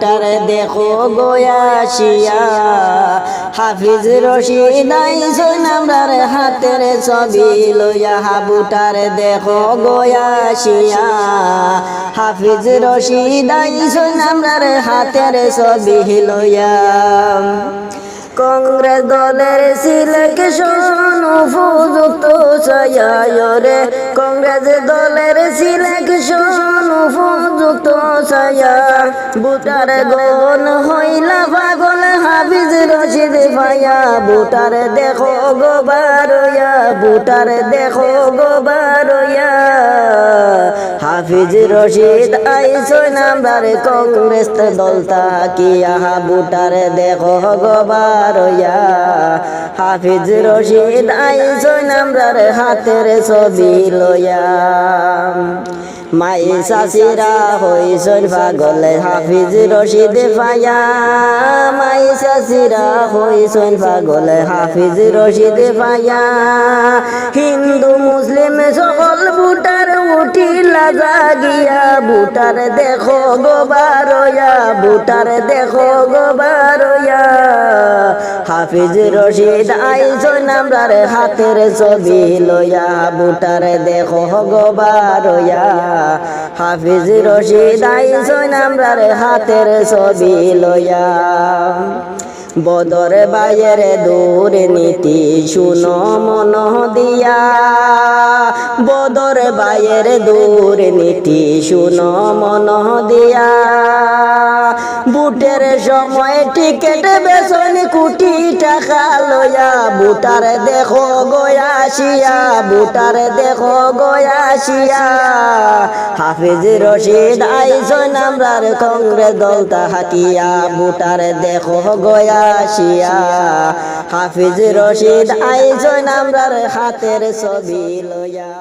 বুটার দেখো গয়াসিয়া হাফিজ রশিদ আইসন আমরার হাতের ছবি লইয়া বুটার দেখো গয়াসিয়া হাফিজ রশিদ আইসন আমরার হাতের ছবি লইয়া কংগ্রেস দলের সিলেকশন উপযুক্ত ছায়া কংগ্রেস দলের সিলেকশন উপযুক্ত ছায়া বুটার গন হইলা পাগল হাফিজ রশিদ ভাইয়া বুটার দেখো গোবারয়া বুটার দেখো গোবারয়া হাফিজ রশিদ আইসন আমরার কংগ্রেস দল তাকিয়া বুটার দেখো গোবারয়া হাফিজ রশিদ আইসন আমরার হাতের ছবি লইয়া মাই শাশিরা হইসন পাগল হাফিজ রশিদ ভাইয়া মাই শাশিরা হইসন পাগল হাফিজ রশিদ ভাইয়া হিন্দু মুসলিম সকল বুটার উঠিলা জাগিয়া বুটার দেখো গোবারয়া বুটার দেখো গোবারয়া হাফিজ রশিদ আইসন আমরার হাতের ছবি লইয়া বুটার দেখো গোবারয়া হাফিজ রশিদ আইসন আমরার হাতের ছবি লইয়া বদর বাইয়ের দুর্নীতি শুনো মন দিয়া বদর বাইয়ের দুর্নীতি শুনো মন দিয়া বুটের সময় টিকেট বেসন কোটি টাকা লইয়া বুটার দেখো গয়াসিয়া বুটার দেখো গয়াসিয়া হাফিজ রশিদ আইসন আমরার কংগ্রেস দল তাহাকিয়া বুটার দেখো গয়াসিয়া হাফিজ রশিদ আইসন আমরার হাতের ছবি লইয়া।